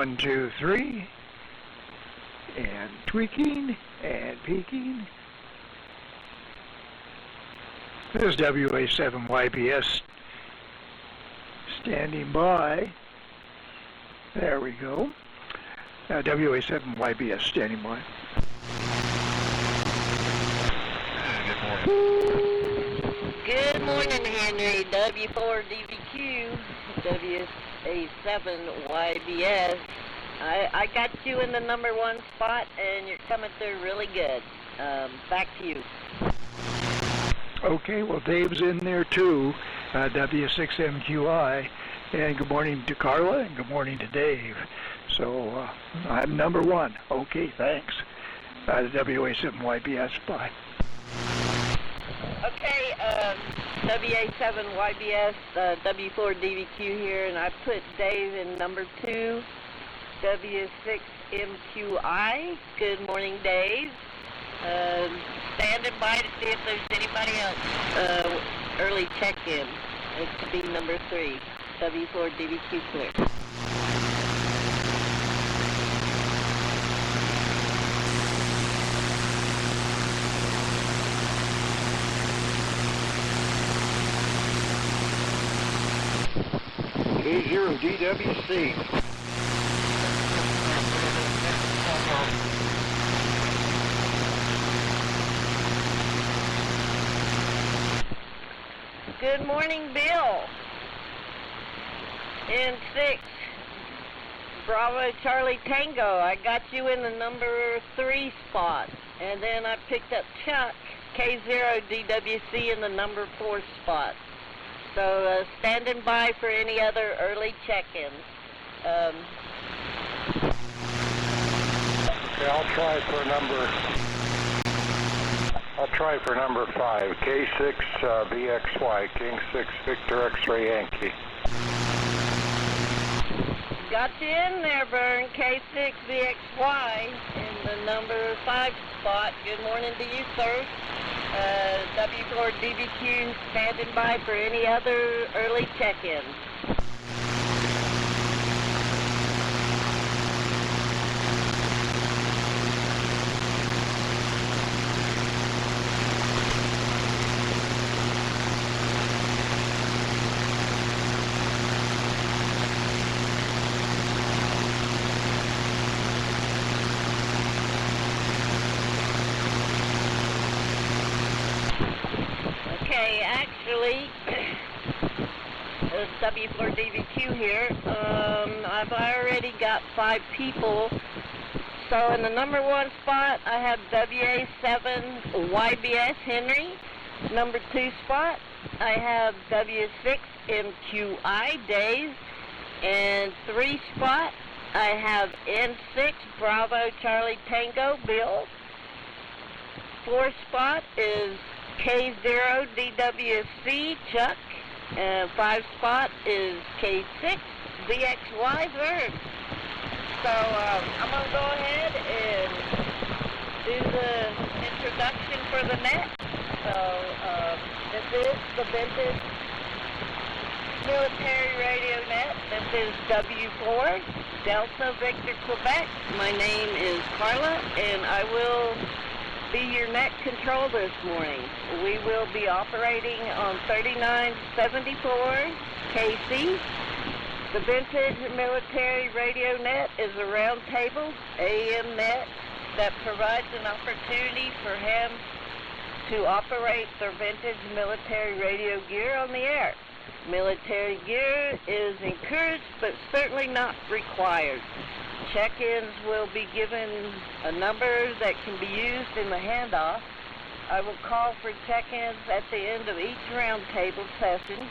1, 2, 3, and tweaking and peaking. This is WA7YBS standing by. There we go. WA7YBS standing by. Good morning, Henry. W4DVQ, WA7YBS. I got you in the number 1 spot, and you're coming through really good. Back to you. Okay, well, Dave's in there too, W6MQI. And good morning to Carla, and good morning to Dave. So I'm number 1. Okay, thanks. WA7YBS, bye. Okay, WA7YBS, W4DVQ here, and I put Dave in number 2, W6MQI. Good morning, Dave. Standing by to see if there's anybody else. Early check-in. It could be number 3, W4DVQ clear. K0DWC. Good morning, Bill. N6, Bravo Charlie Tango. I got you in the number 3 spot. And then I picked up Chuck, K0DWC, in the number 4 spot. So standing by for any other early check-ins. Okay, I'll try for number 5, K6 VXY, King 6 Victor X-Ray Yankee. Got you in there, Vern, K6 VXY in the number 5 spot. Good morning to you, sir. W4DVQ standing by for any other early check-ins. Okay, actually, W4DVQ here. I've already got 5 people. So in the number 1 spot, I have WA7YBS Henry. Number 2 spot, I have W6MQI Dave. And 3 spot, I have N6 Bravo Charlie Tango Bill. 4 spot is K0DWC Chuck, and 5 spot is K6 VXY Vern. So I'm going to go ahead and do the introduction for the net. So this is the vintage military radio net. This is W4 Delta Victor Quebec. My name is Carla, and I will be your net control this morning. We will be operating on 3974 KC. The vintage military radio net is a roundtable AM net that provides an opportunity for him to operate their vintage military radio gear on the air. Military gear is encouraged but certainly not required. Check-ins will be given a number that can be used in the handoff. I will call for check-ins at the end of each roundtable session.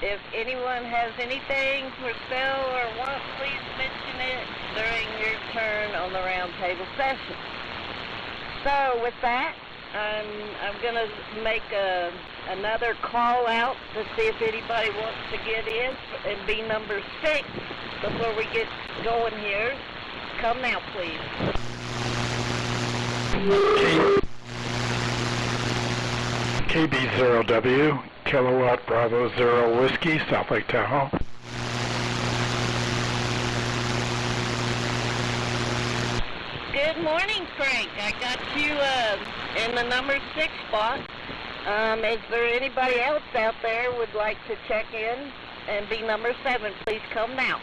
If anyone has anything to spell or want, please mention it during your turn on the roundtable session. So with that, I'm going to make another call out to see if anybody wants to get in and be number 6 before we get going here. Come now, please. KB0W, Kilowatt Bravo 0 Whiskey, South Lake Tahoe. Good morning, Frank. I got you in the number 6 spot. Is there anybody else out there would like to check in and be number 7? Please come now.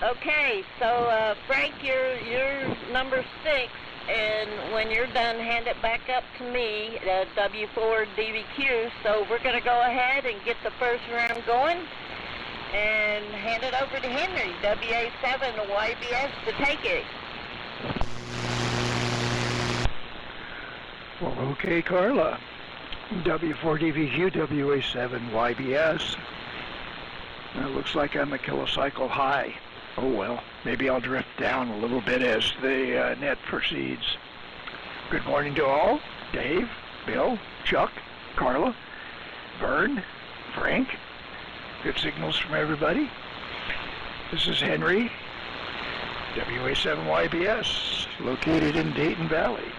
Okay, so Frank, you're number 6, and when you're done, hand it back up to me, W4DVQ. So we're going to go ahead and get the first round going and hand it over to Henry, WA7 YBS, to take it. Well, okay, Carla. W4DVQ, WA7 YBS. It looks like I'm a kilocycle high. Oh well, maybe I'll drift down a little bit as the net proceeds. Good morning to all. Dave, Bill, Chuck, Carla, Vern, Frank. Good signals from everybody. This is Henry, WA7 YBS, located in Dayton Valley.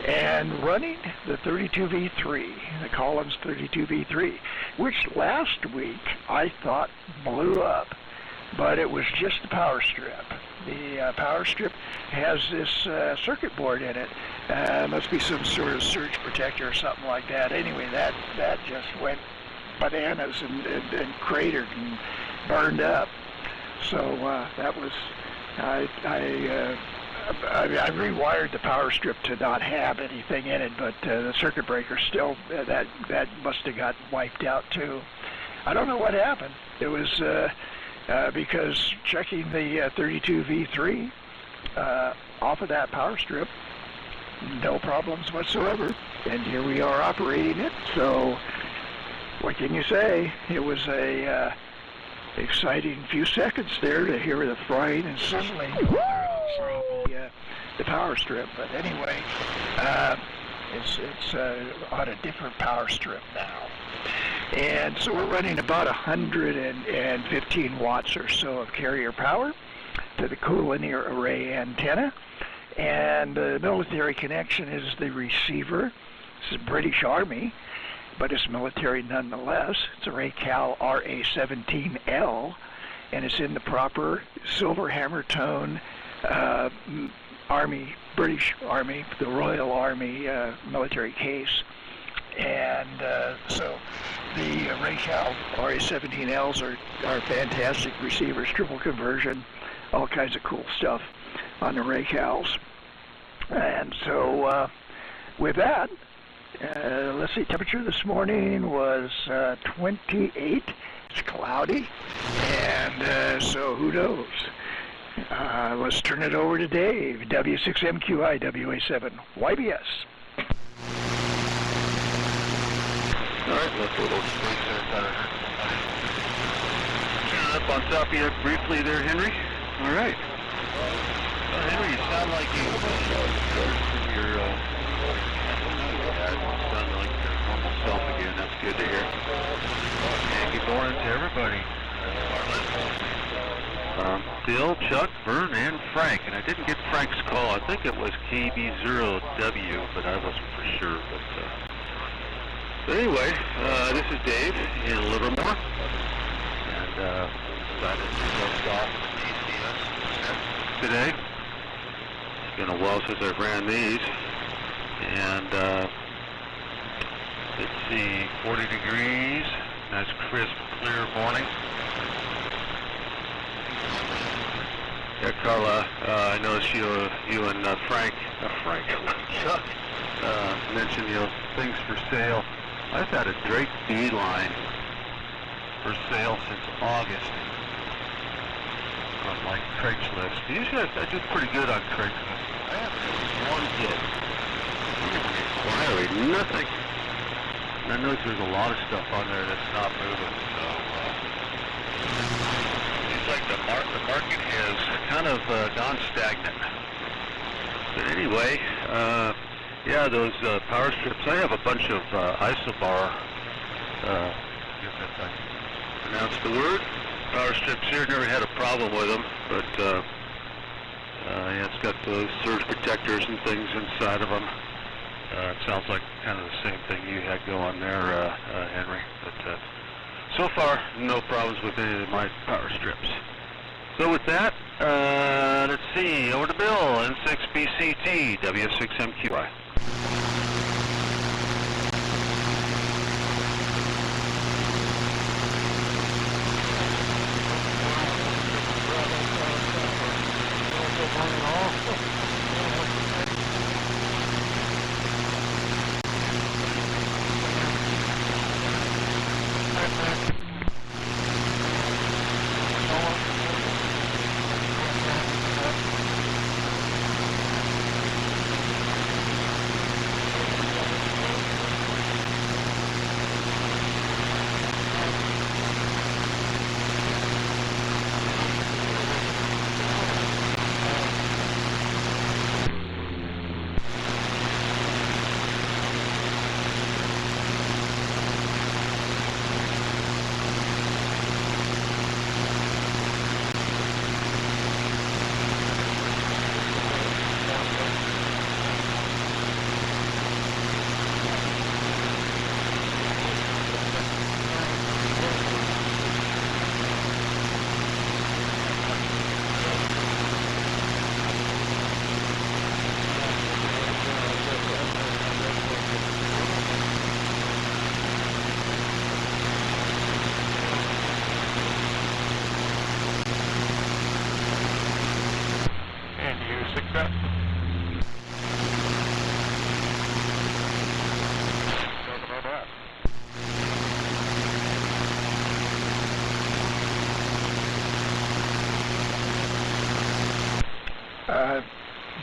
And running the 32V3, the Collins 32V3, which last week I thought blew up. But it was just the power strip. The power strip has this circuit board in it. Must be some sort of surge protector or something like that. Anyway, that just went bananas and cratered and burned up. So that was, I rewired the power strip to not have anything in it, but the circuit breaker still, that must have got wiped out too. I don't know what happened. It was because checking the 32V3 off of that power strip, no problems whatsoever. And here we are operating it. So what can you say? It was a exciting few seconds there to hear the frying and sizzling the power strip. But anyway, it's on a different power strip now. And so we're running about 115 watts or so of carrier power to the collinear array antenna. And the military connection is the receiver. This is British Army, but it's military nonetheless. It's a Raycal RA17L, and it's in the proper silver hammer tone Army, British Army, the Royal Army military case. And so the Raycal RA17Ls are fantastic receivers, triple conversion, all kinds of cool stuff on the Raycals. And so with that, let's see, temperature this morning was 28. It's cloudy, and so who knows? Let's turn it over to Dave, W6MQI, WA7 YBS. All right, let's go to turn up on top of you briefly there, Henry. All right. Well, Henry, you sound like you sound like your normal self again. That's good to hear. And good morning to everybody. Bill, Chuck, Vern, and Frank. And I didn't get Frank's call. I think it was KB0W, but I wasn't for sure. But anyway, this is Dave in Livermore, and decided to dust off ACS today. It's been a while since I've ran these, and let's see, 40 degrees, nice crisp, clear morning. Yeah, Carla, I noticed you and Chuck mentioned things for sale. I've had a Drake B-line for sale since August on like Craigslist. Usually I do pretty good on Craigslist. I haven't had one hit. Inquiry, nothing. And I know there's a lot of stuff on there that's not moving, so seems like the market has kind of gone stagnant. But anyway, yeah, those power strips. I have a bunch of isobar, I guess that's how you pronounce the word, power strips here. Never had a problem with them, but yeah, it's got those surge protectors and things inside of them. It sounds like kind of the same thing you had going there, Henry. But so far, no problems with any of my power strips. So with that, let's see, over to Bill, N6BCT, W6MQI.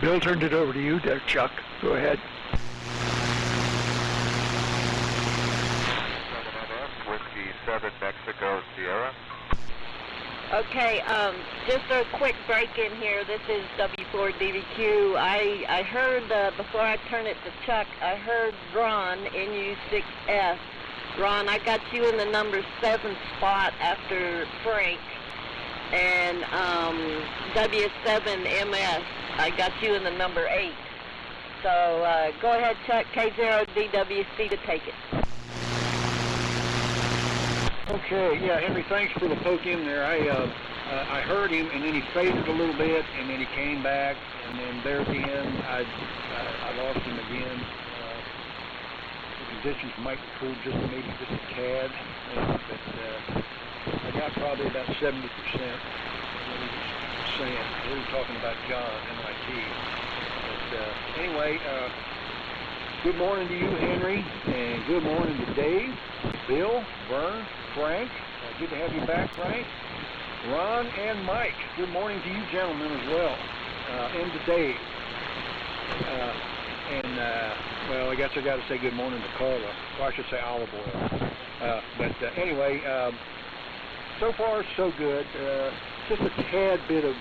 Bill turned it over to you there, Chuck. Go ahead. Whiskey 7 Mexico Sierra. Okay, just a quick break in here. This is W4DVQ. I heard, before I turn it to Chuck, I heard Ron, NU6S. Ron, I got you in the number 7 spot after Frank. And W7MS, I got you in the number 8. So go ahead, Chuck, K0DWC to take it. Okay, yeah, Henry, thanks for the poke in there. I heard him, and then he faded a little bit, and then he came back, and then there at the end, I lost him again. The conditions might be cool, maybe just a tad, but I got probably about 70% of what he was saying. We were talking about John, MIT. But anyway, good morning to you, Henry, and good morning to Dave, Bill, Vern, Frank. Good to have you back, Frank. Ron and Mike. Good morning to you gentlemen as well. And to Dave. Well, I guess I got to say good morning to Carla. Or I should say olive oil. But anyway, so far so good. Just a tad bit of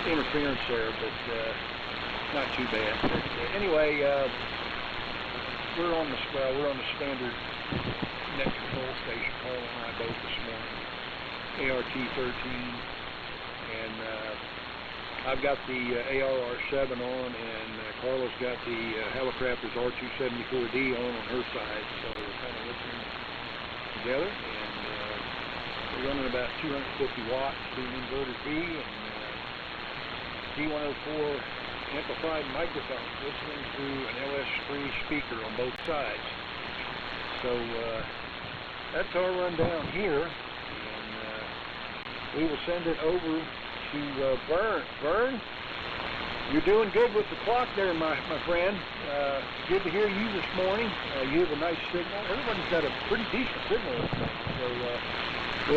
interference there, but not too bad. But anyway, we're on the standard net control station. Carla and I both this morning. ART-13, and I've got the ARR-7 on, and Carla's got the Helicopter's R274D on her side, so we're kind of listening together, and we're running about 250 watts through an inverter B, and D104 amplified microphone, listening through an LS3 speaker on both sides. So that's our rundown here, and we will send it over to Vern. Vern, you're doing good with the clock there, my friend. Good to hear you this morning. You have a nice signal. Everybody's got a pretty decent signal this morning. So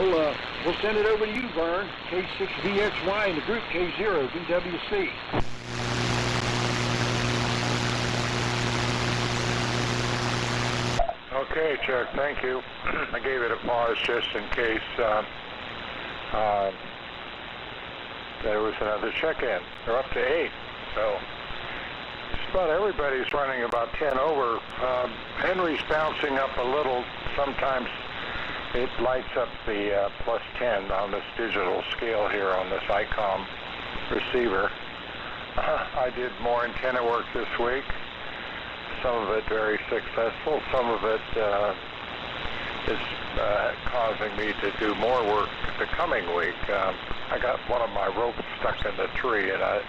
we'll send it over to you, Vern. K6VXY in the group K0DWC. Okay, Chuck, thank you. I gave it a pause just in case there was another check-in. They're up to 8, so just about everybody's running about 10 over. Henry's bouncing up a little. Sometimes it lights up the +10 on this digital scale here on this ICOM receiver. I did more antenna work this week. Some of it very successful. Some of it is causing me to do more work the coming week. I got one of my ropes stuck in the tree, and I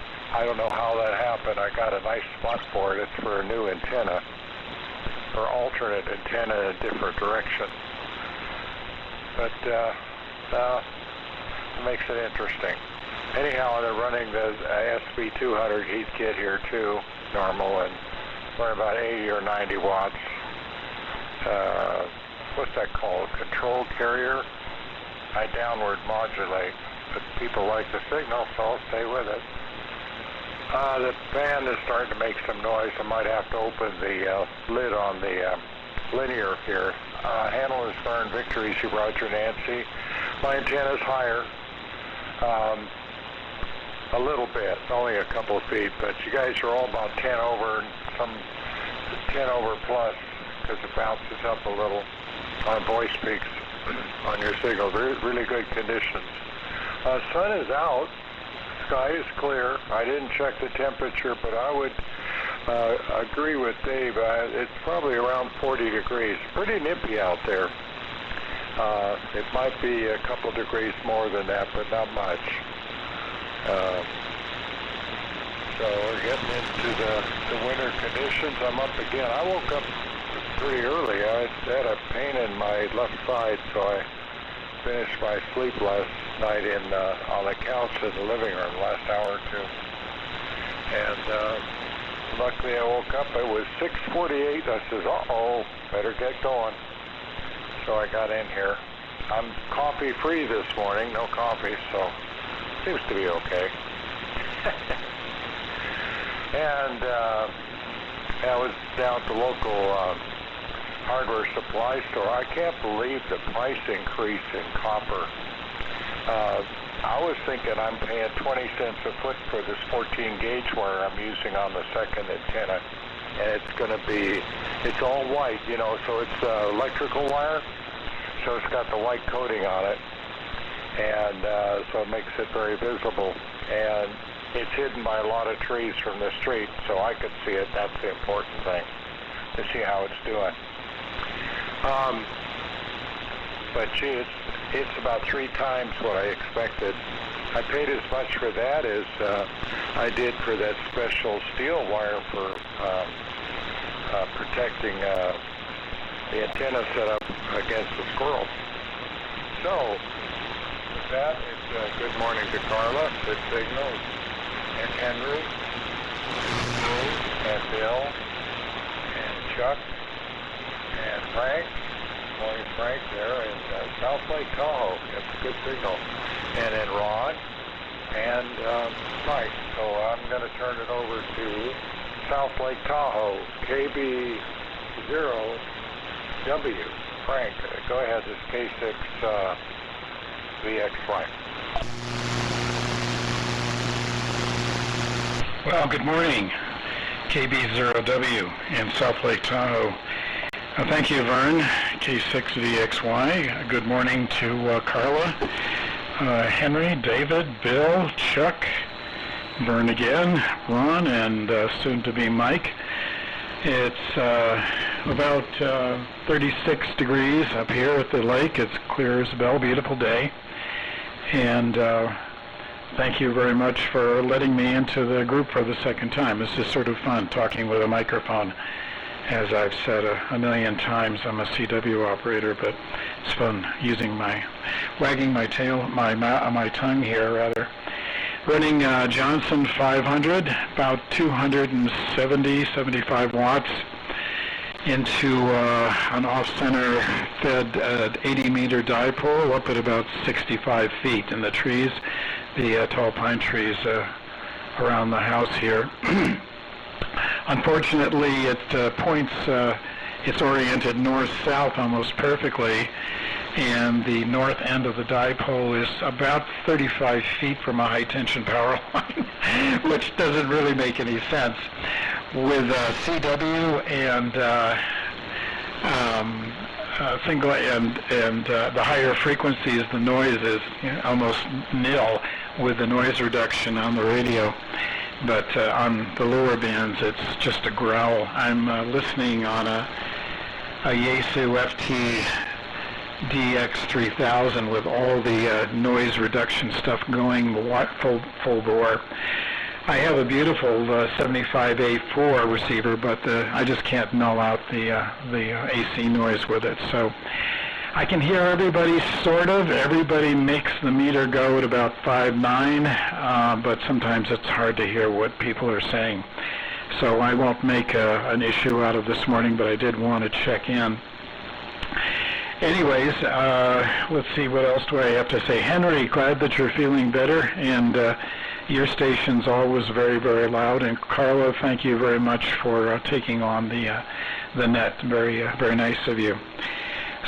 don't know how that happened. I got a nice spot for it. It's for a new antenna, or alternate antenna in a different direction. But it makes it interesting. Anyhow, they're running the SB200 heat kit here too, normal, and we're about 80 or 90 watts. What's that called? Control carrier? I downward modulate, but people like the signal, so I'll stay with it. The band is starting to make some noise. I might have to open the lid on the linear here. Handle is Vern, Victor, Easy Roger, Nancy. My antenna's higher. A little bit, only a couple of feet, but you guys are all about 10 over, and some 10 over plus, because it bounces up a little on voice peaks on your signal. Really good conditions. Sun is out, sky is clear. I didn't check the temperature, but I would agree with Dave. It's probably around 40 degrees. Pretty nippy out there. It might be a couple degrees more than that, but not much. So we're getting into the winter conditions. I'm up again. I woke up pretty early. I had a pain in my left side, so I finished my sleep last night on the couch in the living room, last hour or two. And luckily I woke up. It was 6:48. I says, uh-oh, better get going. So I got in here. I'm coffee free this morning, no coffee, so seems to be okay. And I was down at the local hardware supply store. I can't believe the price increase in copper. I was thinking I'm paying 20 cents a foot for this 14 gauge wire I'm using on the second antenna. And it's all white, you know, so it's electrical wire. So it's got the white coating on it. And so it makes it very visible. And it's hidden by a lot of trees from the street, so I could see it. That's the important thing, to see how it's doing. But gee, it's about 3 times what I expected. I paid as much for that as I did for that special steel wire for protecting the antenna setup against the squirrels. So, with that, it's good morning to Carla, good signal, and Henry, and Bill, and Chuck, and Frank. Morning, Frank, there in South Lake Tahoe. That's a good signal. And then Ron and Mike. So I'm going to turn it over to South Lake Tahoe, KB0W. Frank, go ahead. This is K6 VX flight. Well, good morning, KB0W in South Lake Tahoe. Thank you, Vern, K6VXY. Good morning to Carla, Henry, David, Bill, Chuck, Vern again, Ron, and soon to be Mike. It's about 36 degrees up here at the lake. It's clear as a bell, beautiful day. And thank you very much for letting me into the group for the second time. This is sort of fun, talking with a microphone. As I've said a million times, I'm a CW operator, but it's fun wagging my tail, my tongue here, rather. Running Johnson 500, about 275 watts into an off-center fed 80-meter dipole up at about 65 feet in the trees, the tall pine trees around the house here. Unfortunately, it points, it's oriented north-south almost perfectly, and the north end of the dipole is about 35 feet from a high-tension power line, which doesn't really make any sense. With CW and single and the higher frequencies, the noise is almost nil with the noise reduction on the radio. but on the lower bands it's just a growl. I'm listening on a Yaesu FT DX3000 with all the noise reduction stuff going, full bore. I have a beautiful 75A4 receiver, but I just can't null out the AC noise with it. So I can hear everybody sort of. Everybody makes the meter go at about 5.9, but sometimes it's hard to hear what people are saying. So I won't make an issue out of this morning, but I did want to check in. Anyways, let's see, what else do I have to say? Henry, glad that you're feeling better, and your station's always very, very loud. And Carla, thank you very much for taking on the net. Very, very nice of you.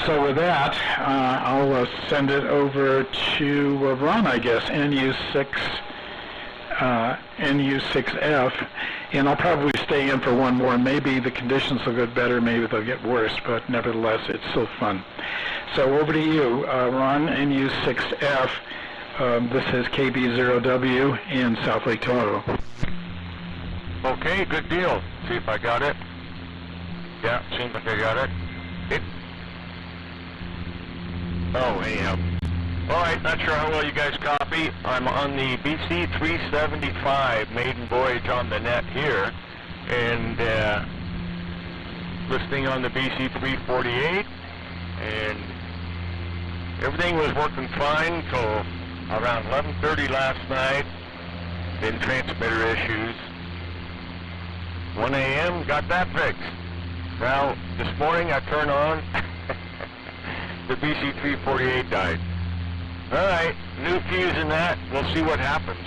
So with that, I'll send it over to Ron, I guess, NU6F, and I'll probably stay in for one more. Maybe the conditions will get better, maybe they'll get worse, but nevertheless, it's still fun. So over to you, Ron, NU6F. This is KB0W in South Lake Tahoe. Okay, good deal. See if I got it. Yeah, seems like I got it. Oh, anyhow. All right, not sure how well you guys copy. I'm on the BC 375 maiden voyage on the net here, and listening on the BC 348, and everything was working fine till around 11:30 last night. Then transmitter issues. 1 a.m. got that fixed. Now this morning I turned on. The BC 348 died. Alright, new fuse in that. We'll see what happens.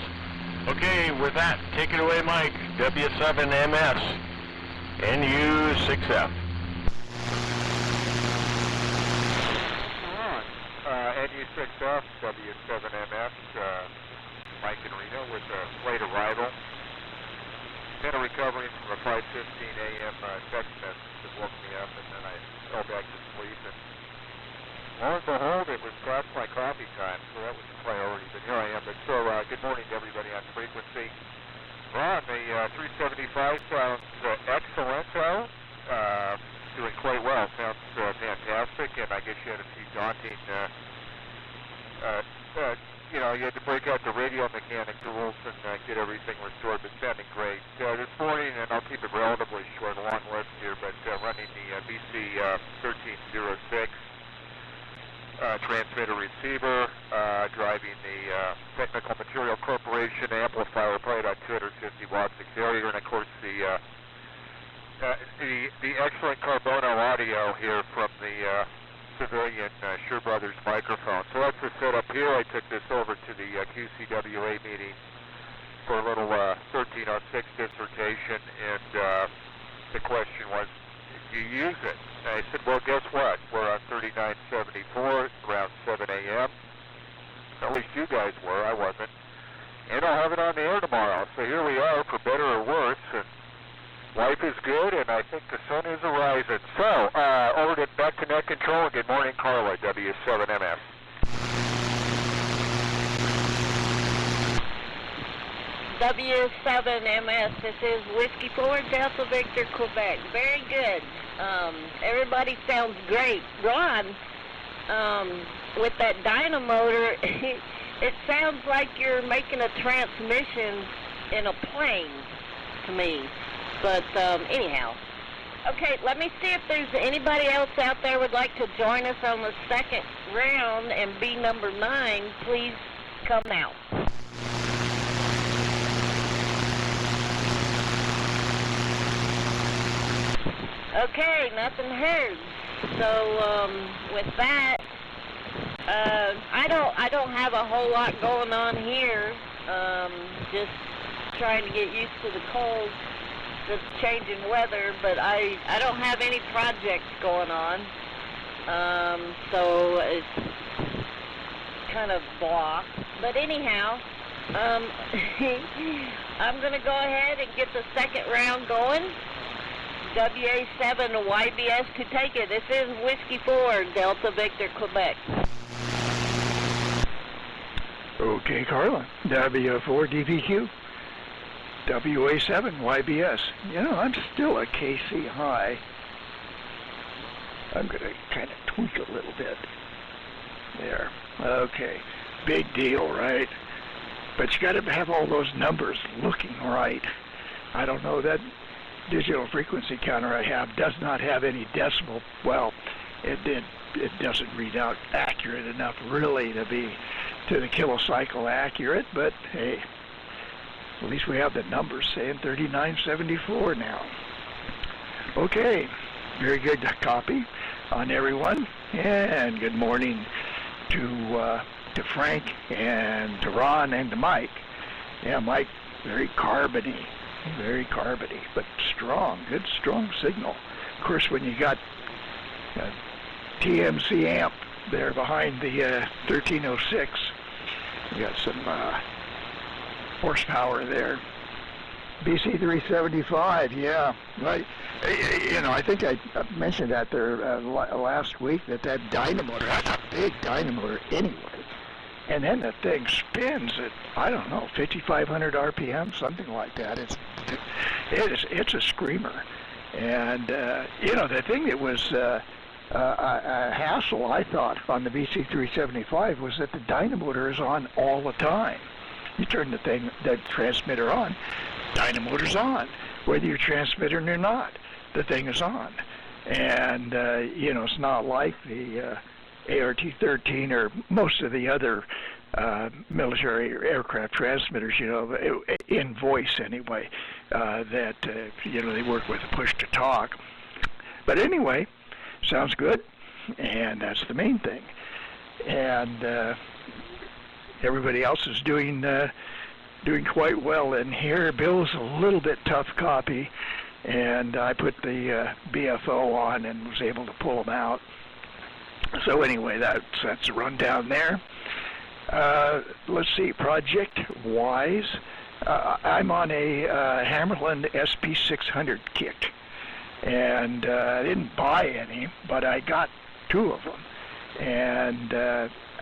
Okay, with that, take it away, Mike. W7MS, NU6F. NU6F, W7MS, Mike and Reno with a late arrival. Kind of recovering from a 5:15 a.m. text message that woke me up, and then I fell back to sleep. And lo and behold, it was past my coffee time, so that was a priority, but here I am. But so, good morning to everybody on frequency. Ron, the 375 sounds excellent, doing quite well. Sounds fantastic, and I guess you had a few daunting, you had to break out the radio mechanic rules and get everything restored, but sounding great. This morning, and I'll keep it relatively short, a long list here, but running the BC 1306. Transmitter receiver, driving the Technical Material Corporation amplifier played on 250 watts of carrier, and of course the excellent Carbono audio here from the civilian Shure Brothers microphone. So that's the setup here. I took this over to the QCWA meeting for a little 1306 dissertation, and the question was, do you use it? And I said, well, guess what? We're on 3974, around 7 a.m. At least you guys were. I wasn't. And I'll have it on the air tomorrow. So here we are, for better or worse. And life is good, and I think the sun is arising. So, over to back to net control. Good morning, Carla, W7MS. W7MS, this is Whiskey 4 Delta Victor, Quebec. Very good. Everybody sounds great. Ron, with that dynamotor, it sounds like you're making a transmission in a plane to me. But anyhow, okay, let me see if there's anybody else out there would like to join us on the second round and be number 9. Please come out. Okay, nothing heard. So with that, I don't have a whole lot going on here. Just trying to get used to the cold, the changing weather. But I don't have any projects going on. So it's kind of blah. But anyhow, I'm going to go ahead and get the second round going. WA7 YBS to take it. This is Whiskey 4 Delta Victor, Quebec. Okay, Carla. W4DVQ. WA7YBS. You know, I'm still a KC high. I'm going to kind of tweak a little bit. There. Okay. Big deal, right? But you got to have all those numbers looking right. I don't know, that digital frequency counter I have does not have any decimal. Well, it doesn't read out accurate enough really to be to the kilocycle accurate, but hey, at least we have the numbers saying 3974 now. Okay, very good copy on everyone, and good morning to Frank and to Ron and to Mike. Yeah, Mike, very carbony, but strong, good strong signal. Of course, when you got TMC amp there behind the 1306, you got some horsepower there. BC 375, yeah, right. You know, I think I mentioned that there last week that dynamotor, that's a big dynamotor anyway. And then the thing spins at, I don't know, 5,500 RPM, something like that. It's a screamer. And, you know, the thing that was a hassle, I thought, on the BC 375 was that the dynamotor is on all the time. You turn the transmitter on, dynamotor's on. Whether you're transmitting or not, the thing is on. And, you know, it's not like the ART-13 or most of the other military aircraft transmitters, you know, in voice anyway, that, you know, they work with a push-to-talk. But anyway, sounds good, and that's the main thing. And everybody else is doing quite well in here. Bill's a little bit tough copy, and I put the BFO on and was able to pull them out. So anyway, that's a rundown there. Let's see, Project Wise. I'm on a Hammerland SP600 kit, and I didn't buy any, but I got 2 of them. And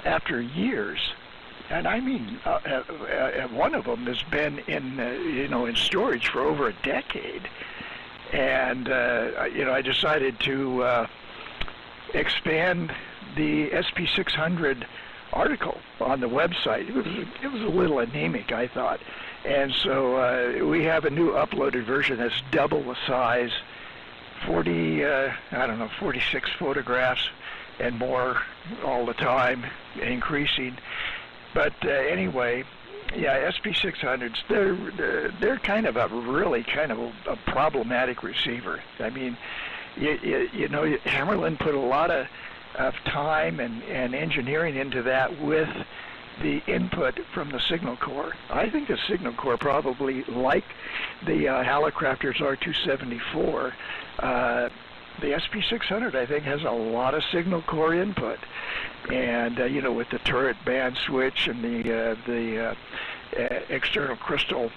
after years, and I mean, one of them has been in storage for over a decade, and you know, I decided to expand the SP600 article on the website. It was a little anemic, I thought, and so we have a new uploaded version that's double the size, 46 photographs and more all the time, increasing. But anyway, yeah, SP600s, they're kind of a really kind of a problematic receiver. I mean, you know, Hammerland put a lot of time and engineering into that with the input from the signal core. I think the signal core probably, like the Hallicrafters R274, the SP600, I think, has a lot of signal core input. And, you know, with the turret band switch and the external crystal,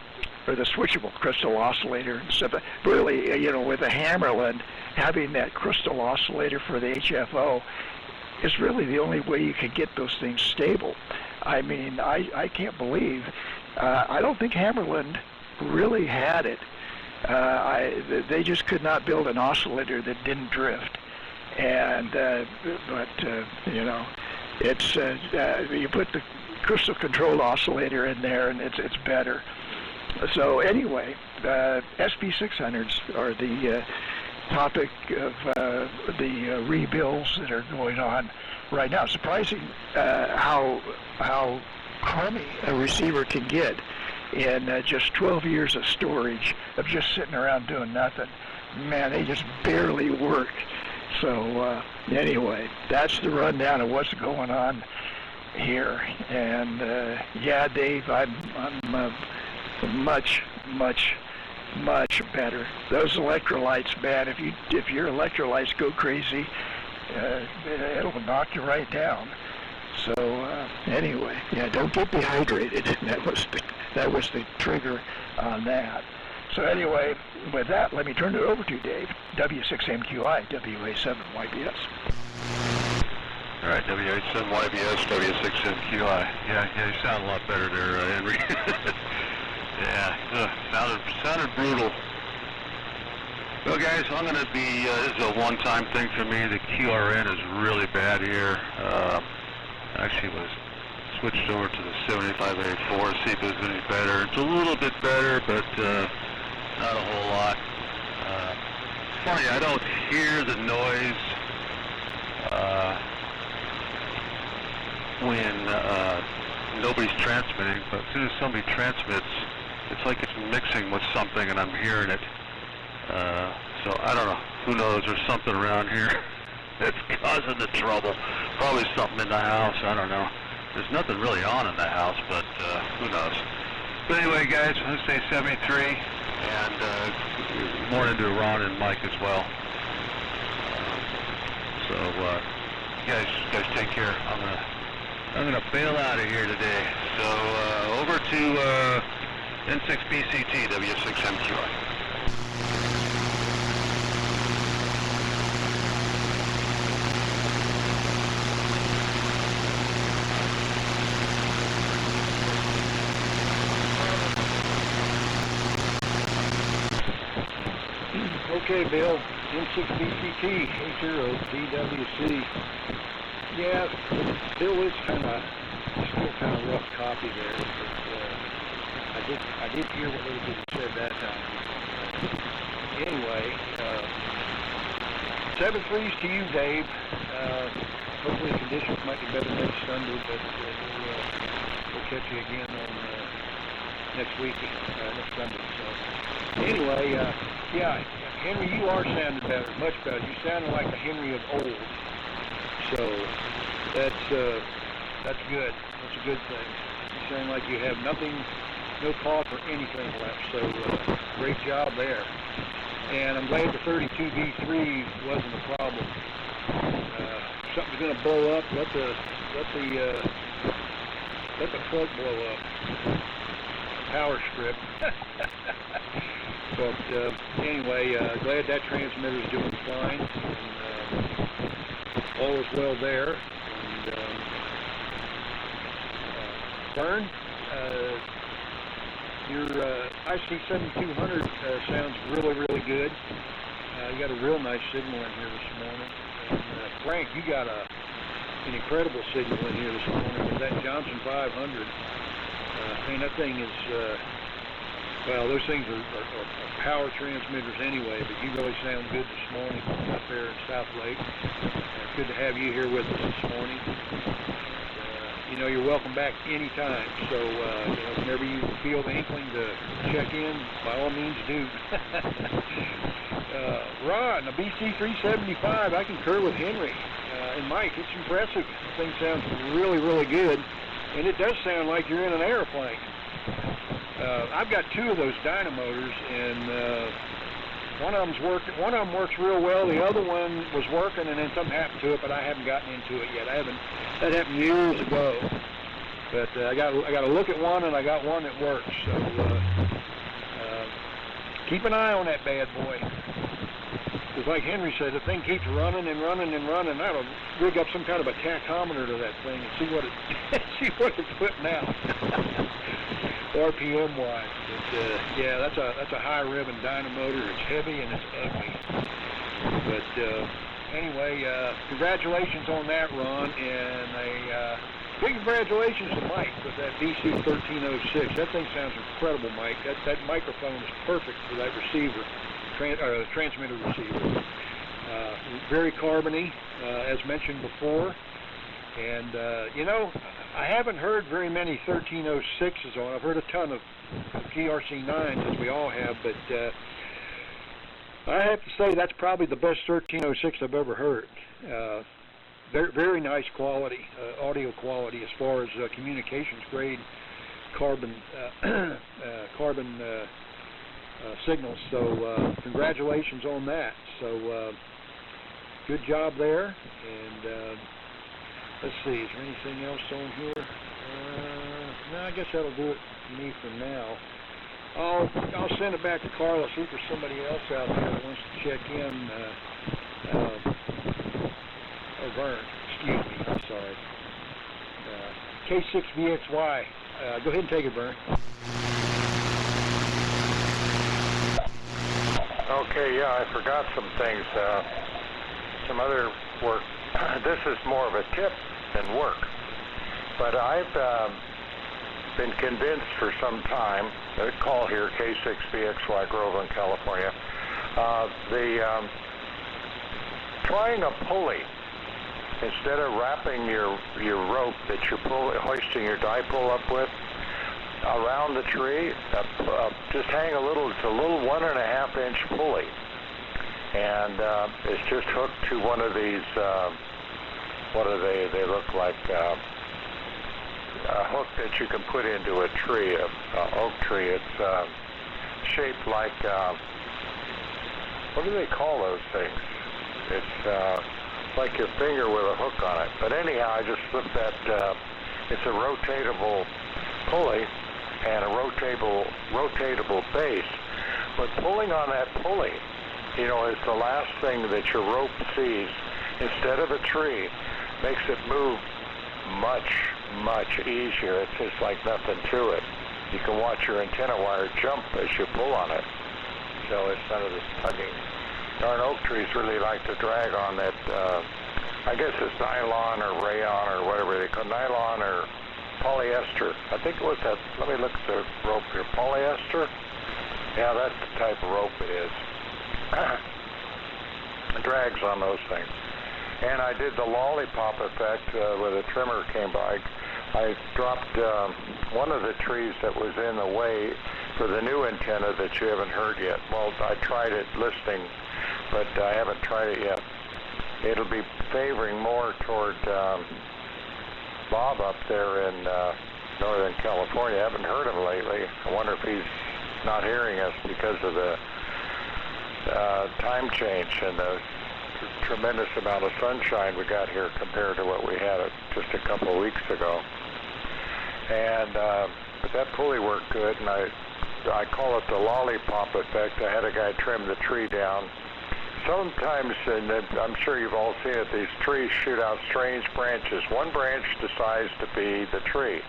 or the switchable crystal oscillator and stuff, really, you know, with a Hammerland, having that crystal oscillator for the HFO is really the only way you can get those things stable. I mean, I can't believe, I don't think Hammerland really had it. They just could not build an oscillator that didn't drift. And, you know, it's, you put the crystal control oscillator in there and it's better. So anyway, SP600s are the topic of the rebuilds that are going on right now. Surprising how crummy a receiver can get in just 12 years of storage, of just sitting around doing nothing. Man, they just barely work. So anyway, that's the rundown of what's going on here. And yeah, Dave, I'm much better. Those electrolytes, man, if your electrolytes go crazy, it'll knock you right down. So anyway, yeah, don't get dehydrated. That was the trigger on that. So anyway, with that, let me turn it over to Dave. W6MQI, WA7YBS. All right, WA7YBS, W6MQI. Yeah, you sound a lot better there, Henry. Yeah, sounded brutal. Well, guys, I'm going to be, this is a one-time thing for me. The QRN is really bad here. Actually was switched over to the 75A4 to see if it was any better. It's a little bit better, but not a whole lot. It's funny, I don't hear the noise when nobody's transmitting, but as soon as somebody transmits, it's like it's mixing with something and I'm hearing it. So I don't know. Who knows? There's something around here that's causing the trouble. Probably something in the house. I don't know. There's nothing really on in the house, but who knows? But anyway, guys, I say 73, and morning to Ron and Mike as well. So you guys take care. I'm gonna bail out of here today. So over to N6BCT W6MQI. Okay, Bill, N6BCT 80DWC. Yeah, Bill is still kind of rough copy there, but I did hear what little bit he said that time. Anyway, 7-3s to you, Dave. Hopefully conditions might be better next Sunday, but we'll catch you again on next week, next Sunday. So anyway, yeah, Henry, you are sounding better, much better. You sounded like the Henry of old. So that's good. That's a good thing. You sound like you have nothing, no cough or anything left. So great job there. And I'm glad the 32V3 wasn't a problem. Something's going to blow up. Let the plug blow up. Power strip. But anyway, glad that transmitter's doing fine. And, all is well there. And Vern, your IC7200 sounds really, really good. You got a real nice signal in here this morning. And Frank, you got an incredible signal in here this morning with that Johnson 500. Man, that thing is, well, those things are power transmitters anyway, but you really sound good this morning out there in South Lake. Good to have you here with us this morning. And, you're welcome back anytime. So, whenever you feel the inkling to check in, by all means do. Ron, a BC375, I concur with Henry. And Mike, it's impressive. The thing sounds really, really good. And it does sound like you're in an airplane. I've got two of those dynamotors, and one of them works real well. The other one was working, and then something happened to it, but I haven't gotten into it yet. That happened years ago. But I got to look at one, and I got one that works. So keep an eye on that bad boy. Because like Henry said, the thing keeps running and running and running. That'll rig up some kind of a tachometer to that thing and see what it's putting out. RPM wise, but yeah, that's a high ribbon dynamotor. It's heavy and it's ugly. But anyway, congratulations on that, Ron, and a big congratulations to Mike with that BC1306. That thing sounds incredible, Mike. That microphone is perfect for that receiver, transmitter receiver. Very carbony, as mentioned before. And, I haven't heard very many 1306s on. I've heard a ton of GRC9s, as we all have, but I have to say that's probably the best 1306 I've ever heard. Very, very nice quality, audio quality as far as communications grade carbon signals. So congratulations on that. So good job there. And let's see, is there anything else on here? No, I guess that'll do it for me for now. I'll send it back to Carla, see if there's somebody else out there that wants to check in. Vern, excuse me, I'm sorry. K6VXY. Go ahead and take it, Vern. Okay, yeah, I forgot some things. Some other work. This is more of a tip than work. But I've been convinced for some time, call here K6BXY Groveland, California, trying a pulley instead of wrapping your rope that you're hoisting your dipole up with around the tree, just hang it's a little 1.5 inch pulley, and it's just hooked to one of these, what are they? They look like a hook that you can put into a tree, an oak tree. It's shaped like, what do they call those things? It's like your finger with a hook on it. But anyhow, I just slipped that, it's a rotatable pulley and a rotatable base. But pulling on that pulley, you know, is the last thing that your rope sees. Instead of a tree, makes it move much easier. It's just like nothing to it. You can watch your antenna wire jump as you pull on it. So it's none of this tugging. Darn oak trees really like to drag on that, I guess it's nylon or rayon or whatever they call it, nylon or polyester. I think it was that, let me look at the rope here, polyester? Yeah, that's the type of rope it is. It drags on those things. And I did the lollipop effect with a trimmer came by. I dropped one of the trees that was in the way for the new antenna that you haven't heard yet. Well, I tried it listening, but I haven't tried it yet. It'll be favoring more toward Bob up there in Northern California. I haven't heard him lately. I wonder if he's not hearing us because of the time change and the tremendous amount of sunshine we got here compared to what we had just a couple of weeks ago. And but that pulley worked good, and I call it the lollipop effect. I had a guy trim the tree down. Sometimes, and I'm sure you've all seen it, these trees shoot out strange branches. One branch decides to be the tree,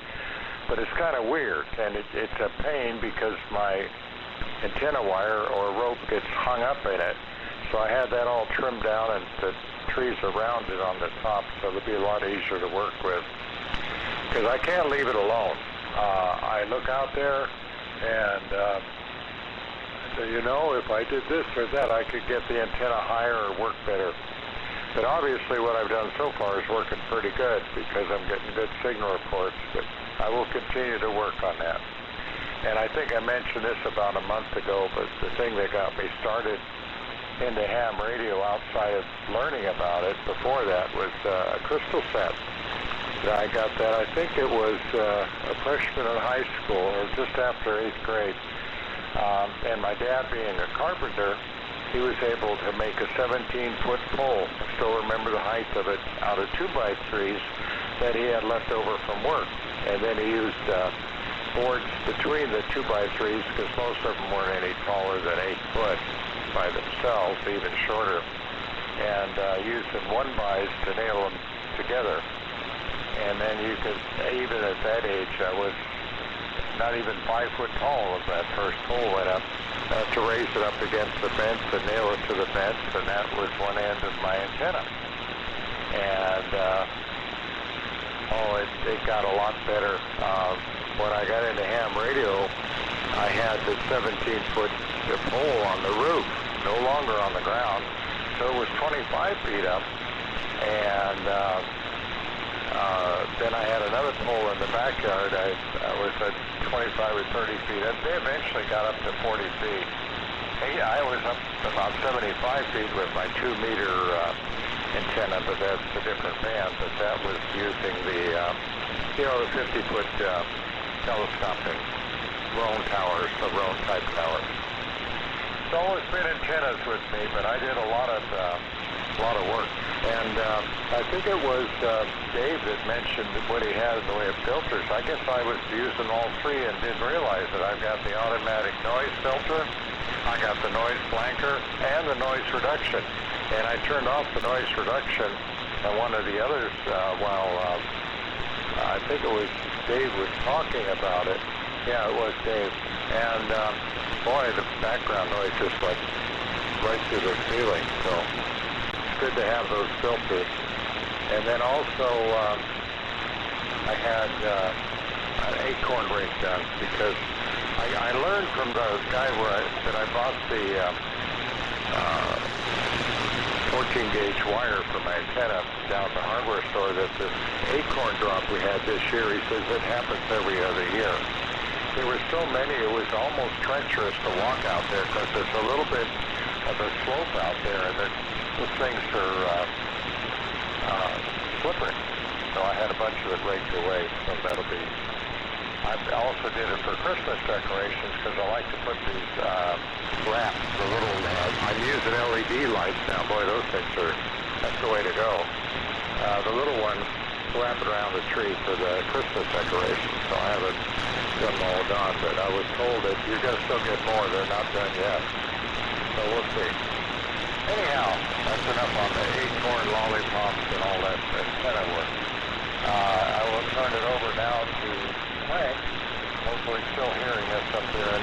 but it's kind of weird, and it's a pain because my antenna wire or rope gets hung up in it. So I had that all trimmed down, and the trees around it on the top, so it'll be a lot easier to work with. Because I can't leave it alone. I look out there, and you know, if I did this or that, I could get the antenna higher or work better. But obviously what I've done so far is working pretty good because I'm getting good signal reports, but I will continue to work on that. And I think I mentioned this about a month ago, but the thing that got me started into ham radio outside of learning about it before that was a crystal set. I got that, I think it was a freshman in high school or just after 8th grade. And my dad being a carpenter, he was able to make a 17-foot pole. I still remember the height of it out of 2x3s that he had left over from work. And then he used boards between the 2x3s because most of them weren't any taller than 8 foot by themselves, even shorter, and using 1-bys to nail them together. And then you could, even at that age, I was not even 5 foot tall when that first pole went up, to raise it up against the fence and nail it to the fence, and that was one end of my antenna. And it got a lot better. When I got into ham radio, I had the 17-foot pole on the roof, no longer on the ground, so it was 25 feet up, and then I had another pole in the backyard. I was at 25 or 30 feet. They eventually got up to 40 feet. I was up about 75 feet with my 2-meter antenna, but that's a different band. But that was using the, the 50-foot telescoping Roan towers, the Roan type towers. It's always been antennas with me, but I did a lot of work. And I think it was Dave that mentioned what he had in the way of filters. I guess I was using all three and didn't realize that I've got the automatic noise filter, I got the noise blanker, and the noise reduction. And I turned off the noise reduction, and one of the others, while I think it was Dave was talking about it, Yeah, it was Dave. And boy, the background noise just went right through the ceiling. So it's good to have those filters. And then also, I had an acorn rake done because I learned from the guy that I bought the 14-gauge wire for my antenna down at the hardware store that this acorn drop we had this year, he says it happens every other year. There were so many, it was almost treacherous to walk out there because there's a little bit of a slope out there and those things are slippery. So I had a bunch of it raked away, so that'll be... I also did it for Christmas decorations because I like to put these wraps, the little, I'm using LED lights now. Boy, those things that's the way to go. The little ones wrap it around the tree for the Christmas decorations, so I haven't got them all done, but I was told that you're going to still get more. They're not done yet. So we'll see. Anyhow, that's enough on the acorn lollipops and all that antenna work. I will turn it over now to Frank, hopefully still hearing us up there in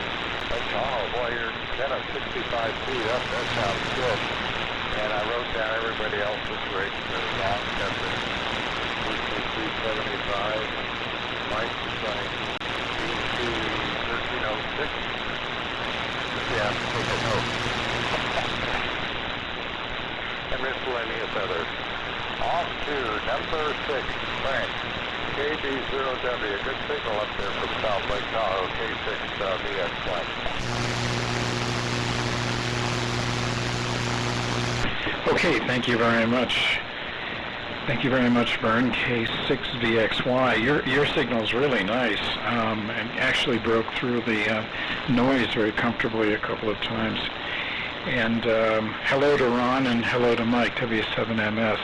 Lake Tahoe. Boy, you're 65 feet up. That sounds good. And I wrote down everybody else's rates. There's Ron got the DC 375. Mike is running DC 1306. Yeah, take a note. And miscellaneous others. Off to number 6, Frank. KB0W, good signal up there from South Lake Tahoe, K6 VX flight. Okay, thank you very much. Thank you very much, Vern. K6VXY. Your signal's really nice, and actually broke through the noise very comfortably a couple of times. And hello to Ron and hello to Mike, W7MS.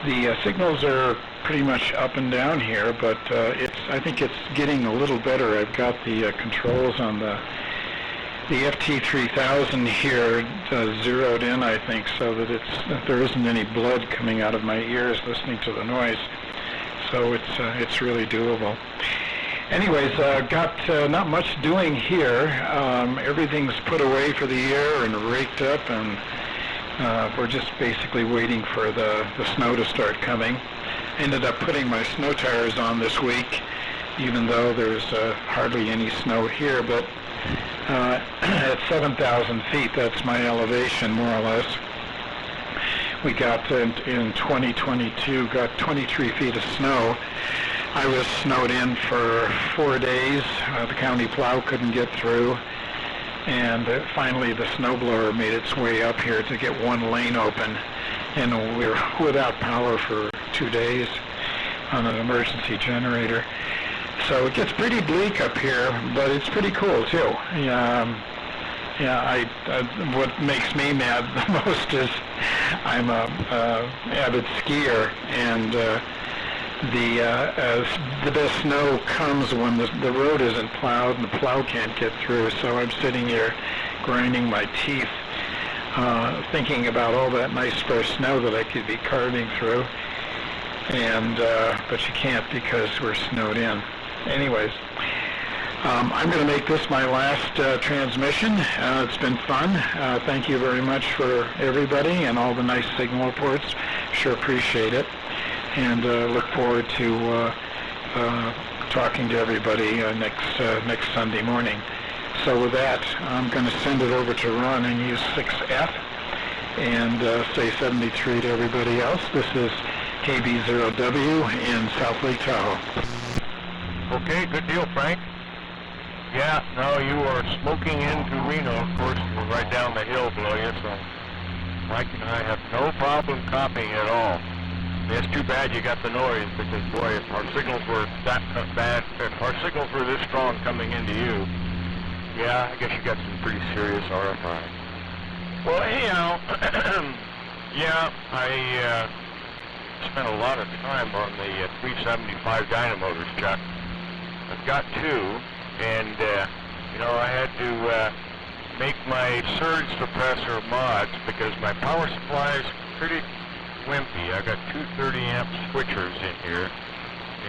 The signals are pretty much up and down here, but I think it's getting a little better. I've got the controls on the FT3000 here zeroed in, I think, so that there isn't any blood coming out of my ears listening to the noise. So it's really doable. Anyways, got not much doing here. Everything's put away for the year and raked up, and we're just basically waiting for the snow to start coming. Ended up putting my snow tires on this week, even though there's hardly any snow here, but at 7,000 feet, that's my elevation, more or less. We got in 2022, got 23 feet of snow. I was snowed in for 4 days. The county plow couldn't get through. And finally the snowblower made its way up here to get one lane open. And we were without power for 2 days on an emergency generator. So it gets pretty bleak up here, but it's pretty cool too. What makes me mad the most is I'm a avid skier, and the best snow comes when the road isn't plowed and the plow can't get through. So I'm sitting here grinding my teeth, thinking about all that nice fresh snow that I could be carving through, and but you can't because we're snowed in. Anyways, I'm going to make this my last transmission. It's been fun. Thank you very much for everybody and all the nice signal reports. Sure appreciate it. And look forward to talking to everybody next Sunday morning. So with that, I'm going to send it over to Ron and use 6F and say 73 to everybody else. This is KB0W in South Lake Tahoe. Okay, good deal, Frank. Yeah, no, you are smoking into Reno, of course. We're right down the hill below you, so Mike and I have no problem copying at all. It's too bad you got the noise, because, boy, if our signals were that bad, if our signals were this strong coming into you, yeah, I guess you got some pretty serious RFI. Well, anyhow, yeah, I spent a lot of time on the 375 dynamotors, Chuck. I've got two, and, I had to make my surge suppressor mods because my power supply is pretty wimpy. I got two 30-amp switchers in here,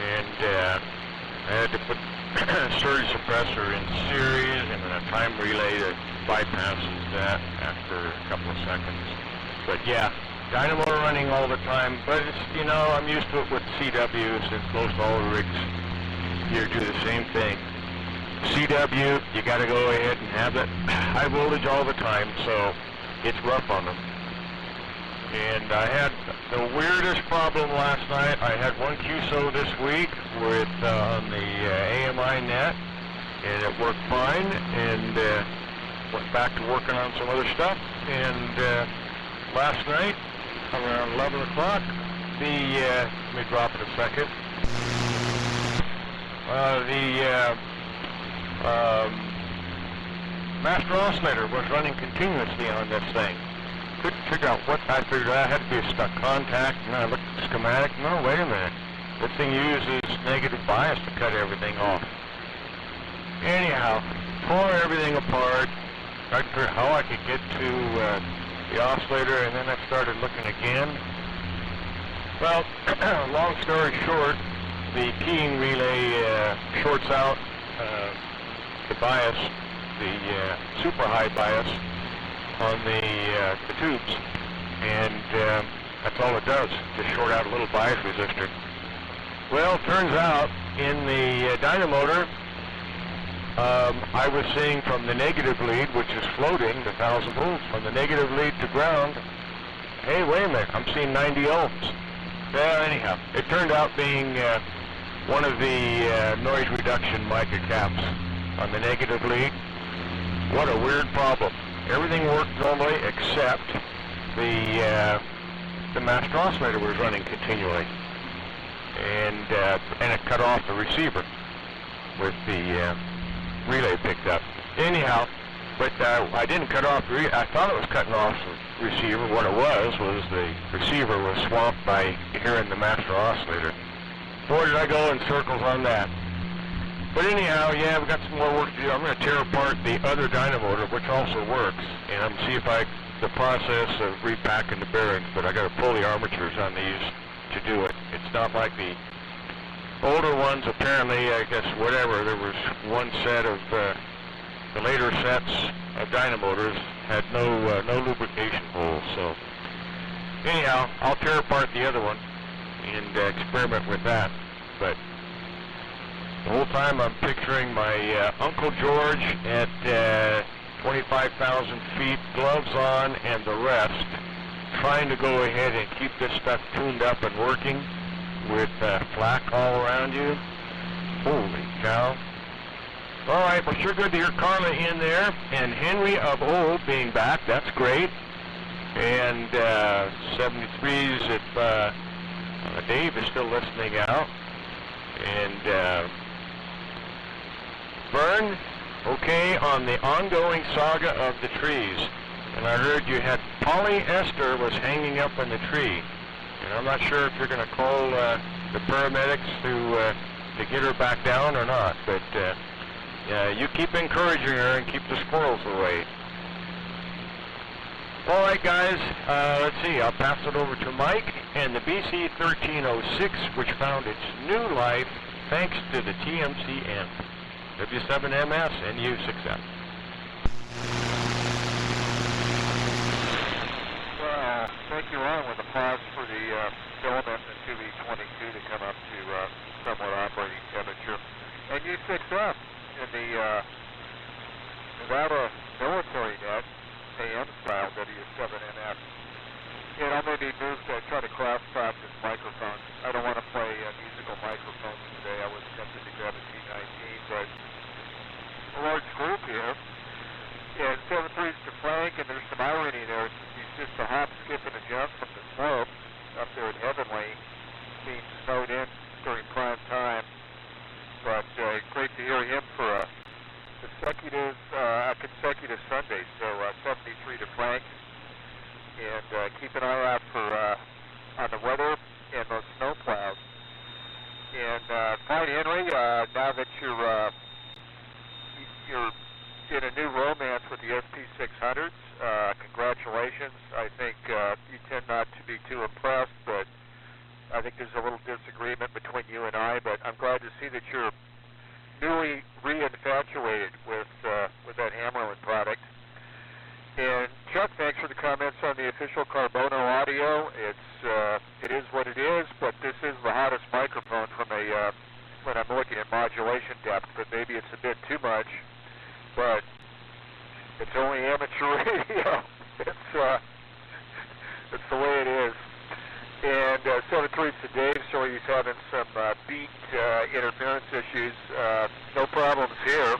and I had to put surge suppressor in series and then a time relay that bypasses that after a couple of seconds. But yeah, dynamo running all the time, but it's, you know, I'm used to it with CW since most all the rigs here do the same thing. CW, you got to go ahead and have that high voltage all the time, so it's rough on them. And I had the weirdest problem last night. I had one QSO this week with on the AMI net, and it worked fine, and went back to working on some other stuff. And last night, around 11 o'clock, let me drop it a second. Master oscillator was running continuously on this thing. Couldn't figure out what. I figured I had to be a stuck contact, and I looked at the schematic. No, wait a minute. This thing uses negative bias to cut everything off. Anyhow, tore everything apart. I figured how I could get to the oscillator, and then I started looking again. Well, long story short, the keying relay shorts out the bias, the super high bias on the tubes, and that's all it does, just short out a little bias resistor. Well, turns out in the dynamotor, I was seeing from the negative lead, which is floating, the 1000 volts, from the negative lead to ground, hey, wait a minute, I'm seeing 90 ohms. Well, anyhow, it turned out being one of the noise reduction mica caps on the negative lead. What a weird problem. Everything worked normally except the master oscillator was running continually, and it cut off the receiver with the relay picked up. Anyhow, but I didn't cut off the I thought it was cutting off the receiver. What it was the receiver was swamped by hearing the master oscillator. Boy, did I go in circles on that. But anyhow, yeah, we've got some more work to do. I'm going to tear apart the other dynamotor, which also works, and I'm going to see if the process of repacking the bearings, but I got to pull the armatures on these to do it. It's not like the older ones, apparently, I guess, whatever, there was one set of, the later sets of dynamotors had no lubrication holes, so anyhow, I'll tear apart the other one and experiment with that, but the whole time I'm picturing my Uncle George at 25,000 feet, gloves on and the rest, trying to go ahead and keep this stuff tuned up and working with flak all around you. Holy cow. All right, well, sure good to hear Carla in there, and Henry of Old being back. That's great. And 73s if Dave is still listening out. And Vern, okay, on the ongoing saga of the trees. And I heard you had polyester was hanging up in the tree. And I'm not sure if you're going to call the paramedics to get her back down or not. But you keep encouraging her and keep the squirrels away. All right, guys, let's see. I'll pass it over to Mike and the BC 1306, which found its new life thanks to the TMCN. W7MS and U6F. Thank you, Ron, with applause for the filament and 2V22 to come up to somewhat operating temperature. And U6F in the Nevada military net, AM style W7NF. And I'm going to be moved to try to cross-practice microphones. I don't want to play musical microphones today. I was tempted to grab a T19, but a large group here. And 7-3's to Frank, and there's some irony there. He's just a hop, skip, and a jump from the slope up there at Heavenly, being snowed in during prime time. But great to hear him for a consecutive Sunday. So 73 to Frank. And keep an eye out for on the weather and those snow clouds. And fine, Henry. Now that you're in a new romance with the SP600s, congratulations. I think you tend not to be too impressed, but I think there's a little disagreement between you and I. But I'm glad to see that you're newly reinfatuated with that Hammerman product. And Chuck, thanks for the comments on the official Carbono audio. It is what it is, but this is the hottest microphone from when I'm looking at modulation depth, but maybe it's a bit too much. But it's only amateur radio. It's the way it is. And 7-3 to Dave, so he's having some beat interference issues. No problems here,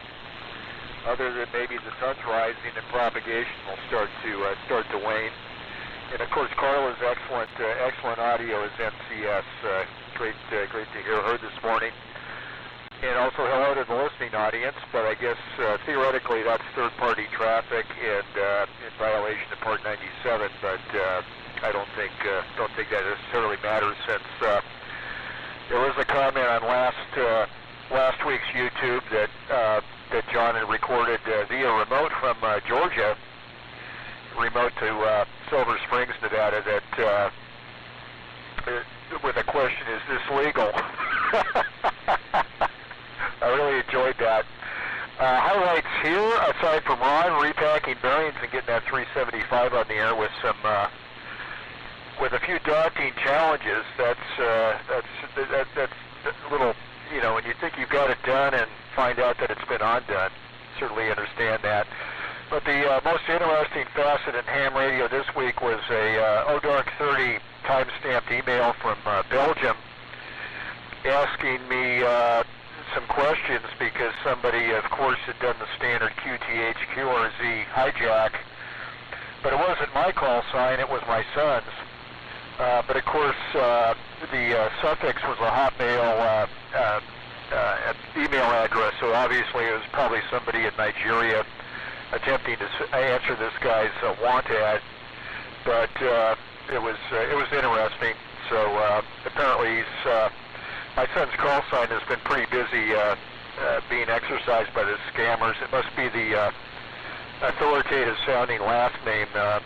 other than maybe the sun's rising and propagation will start to wane. And of course, Carla's excellent audio is MCS. Great to hear her this morning. And also hello to the listening audience. But I guess theoretically that's third-party traffic and in violation of Part 97. But I don't think that necessarily matters, since there was a comment on last week's YouTube that John had recorded via remote from Georgia, remote to Silver Springs, Nevada, that with a question, is this legal? I really enjoyed that. Highlights here, aside from Ron repacking bearings and getting that 375 on the air with some with a few daunting challenges. That's a little, when you think you've got it done and find out that it's been undone. Certainly understand that. But the most interesting facet in ham radio this week was a ODark30 time-stamped email from Belgium asking me some questions, because somebody, of course, had done the standard QTH QRZ hijack, but it wasn't my call sign, it was my son's. But of course, the suffix was a Hotmail email address, so obviously it was probably somebody in Nigeria attempting to answer this guy's want ad. But it was interesting. So apparently my son's call sign has been pretty busy being exercised by the scammers. It must be the authoritative sounding last name that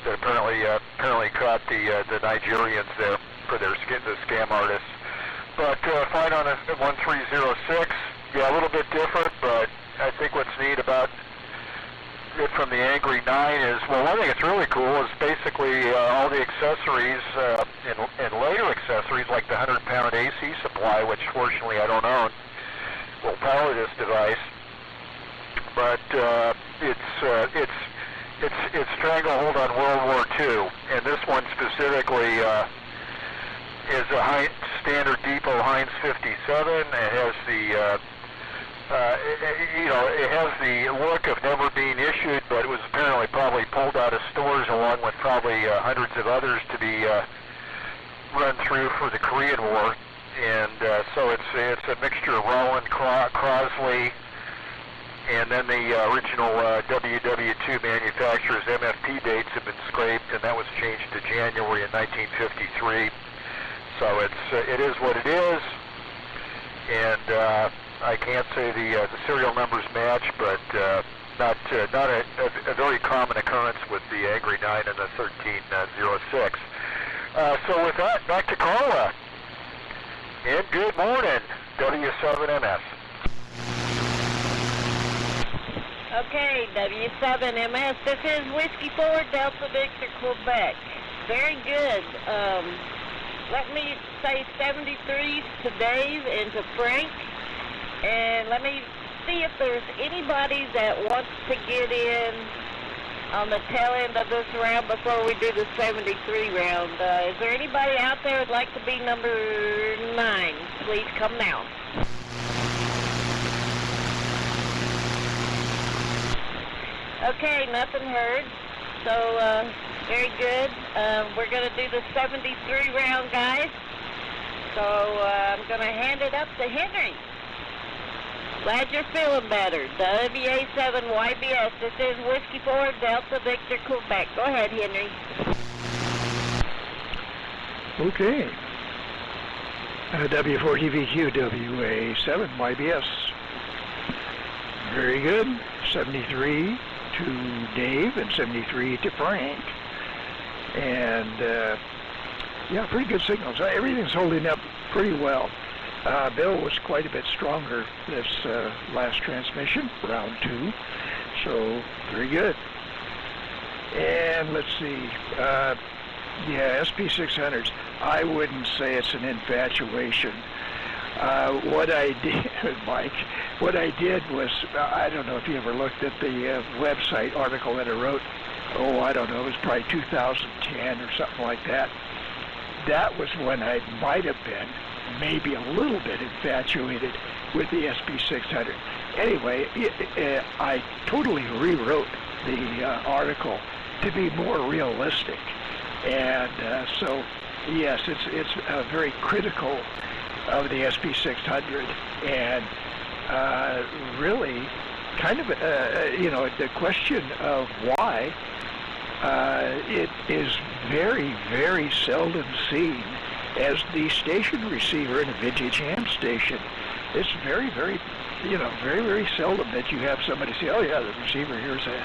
apparently caught the Nigerians there for the scam artists. But fine on a 1306. Yeah, a little bit different, but I think what's neat about it from the Angry 9 is, well, one thing that's really cool is basically all the accessories and later accessories, like the 100-pound AC supply, which fortunately I don't own, will power this device. But it's stranglehold on World War II, and this one specifically is a standard depot Heinz 57. It has the it has the look of never being issued, but it was apparently probably pulled out of stores along with probably hundreds of others to be run through for the Korean War. And so it's a mixture of Roland, Crosley, and then the original WW2 manufacturer's MFP dates have been scraped, and that was changed to January in 1953. So it is what it is, and I can't say the serial numbers match, but not a very common occurrence with the Angry 9 and the 1306. So with that, back to Carla. And good morning, W7MS. Okay, W7MS, this is Whiskey 4 Delta Victor, Quebec. Very good. Let me say 73s to Dave and to Frank. And let me see if there's anybody that wants to get in on the tail end of this round before we do the 73 round. Is there anybody out there who'd like to be number 9? Please come now. Okay, nothing heard. So, very good. We're going to do the 73 round, guys. So, I'm going to hand it up to Henry. Glad you're feeling better. WA7YBS. This is Whiskey 4 Delta Victor, Quebec. Go ahead, Henry. Okay. W4DVQ, WA7YBS. Very good. 73 to Dave and 73 to Frank. And, yeah, pretty good signals. Everything's holding up pretty well. Bill was quite a bit stronger this last transmission, round 2, so very good. And let's see, yeah, SP600s, I wouldn't say it's an infatuation. What I did, Mike, what I did was, I don't know if you ever looked at the website article that I wrote, I don't know, it was probably 2010 or something like that. That was when I might have been maybe a little bit infatuated with the SP600. Anyway, I totally rewrote the article to be more realistic. And so, yes, it's very critical of the SP600, and really kind of, the question of why it is very, very seldom seen as the station receiver in a vintage ham station. It's very, very, very, very seldom that you have somebody say, oh yeah, the receiver here's a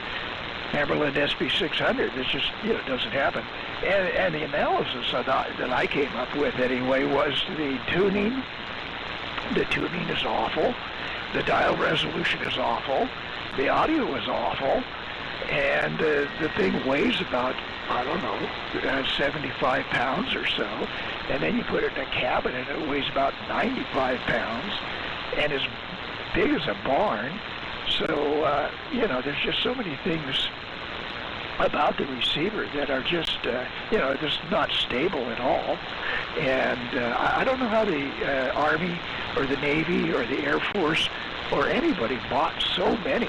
Hammerland SP600. It just, doesn't happen. And the analysis that I came up with anyway was the tuning. The tuning is awful. The dial resolution is awful. The audio is awful. And the thing weighs about, 75 pounds or so. And then you put it in a cabin and it weighs about 95 pounds and as big as a barn. So, there's just so many things about the receiver that are just, just not stable at all. And I don't know how the Army or the Navy or the Air Force or anybody bought so many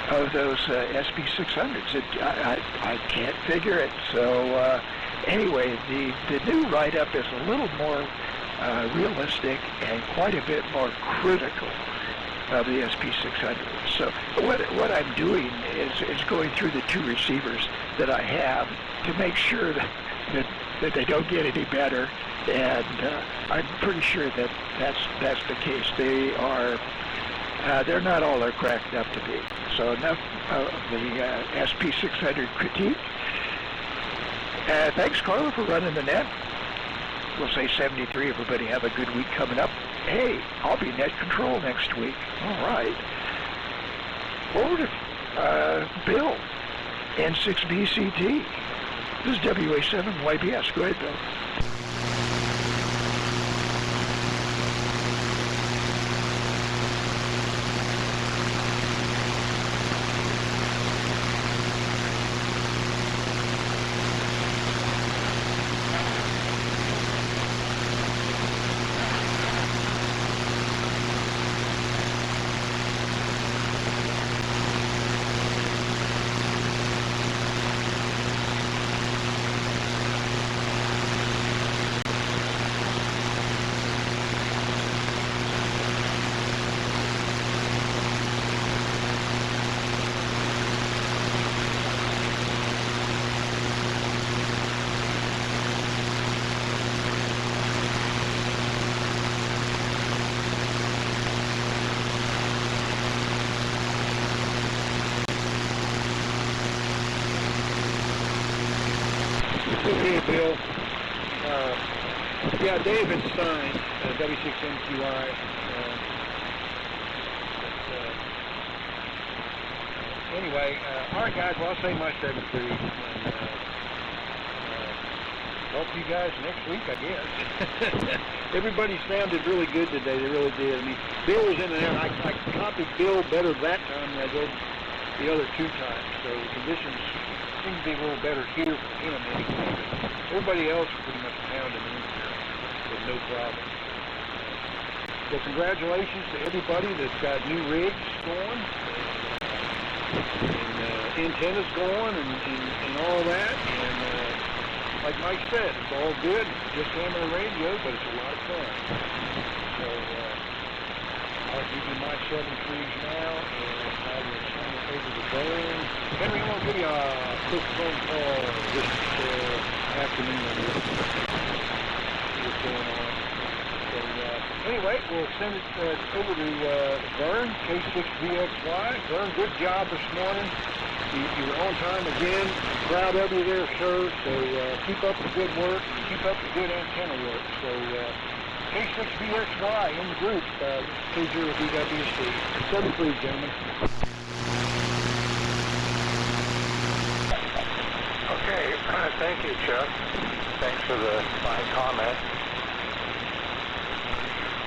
of those SP600s. I can't figure it. So anyway, the new write-up is a little more realistic and quite a bit more critical of the SP600. So what I'm doing is going through the 2 receivers that I have to make sure that they don't get any better, and I'm pretty sure that that's the case. They are they're not all they're cracked up to be. So enough of the SP600 critique. Thanks, Carla, for running the net. We'll say 73. Everybody have a good week coming up. Hey, I'll be net control next week. All right. Over to Bill, N6BCT. This is WA7YBS. Go ahead, Bill. Okay, Bill. Yeah, David signed W6MQI. Anyway, all right, guys. Well, I'll say my 73. And talk to you guys next week, I guess. Everybody sounded really good today. They really did. I mean, Bill was in and out. I copied Bill better that time than I did the other 2 times. So the conditions seem to be a little better here for him anyway. Everybody else pretty much pounded in here with no problem. So congratulations to everybody that's got new rigs going, and antennas going, and all that. And like Mike said, it's all good. It's just hammering the radio, but it's a lot of fun. So I'll give you my 73s now, and I will turn it over to Vern. Henry, I'm going to give you a quick phone call this afternoon on this. See what's going on. So anyway, we'll send it over to Vern, K6VXY. Vern, good job this morning. You were on time again. Proud of you there, sir. So keep up the good work. Keep up the good antenna work. So K6BXY in the group, K0BWC. 73, gentlemen. Okay, thank you, Chuck. Thanks for the fine comment.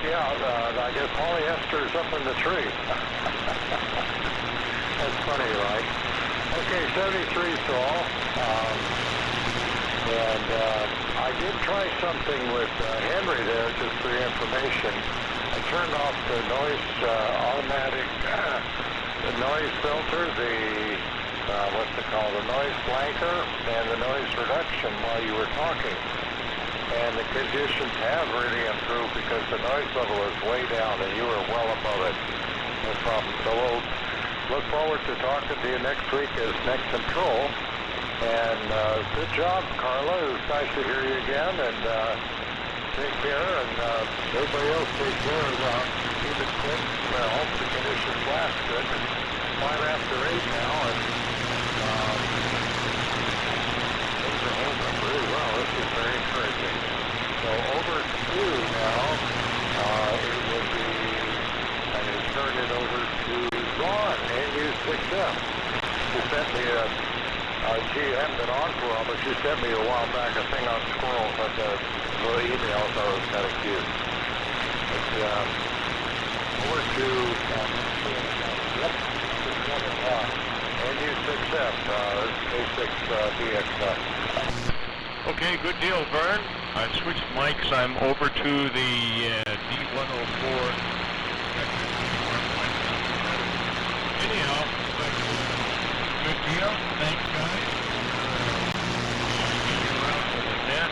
Yeah, I guess polyester's up in the tree. That's funny, right? Okay, 73 saw. And I did try something with Henry there, just for your information. I turned off the noise automatic, the noise filter, what's it called, the noise blanker, and the noise reduction while you were talking. And the conditions have really improved because the noise level is way down and you are well above it. No problem. So we'll look forward to talking to you next week as next control. And good job, Carla. It was nice to hear you again. And take care. And everybody else take care. Keep it quick. I hope the conditions last good. It's 5 after 8 now. And things are holding up really well. This is very encouraging. So over to now, it would be, I'm going to turn it over to Ron, NU6F, who sent me she hadn't been on for a while, but she sent me a while back a thing on squirrels, like a little email, I thought it was kind of cute. But over to, yep, NU6F, K6BXF. Okay, good deal, Vern. I switched mics. I'm over to the D104. Anyhow, good deal. Thanks, guys. Around to the net.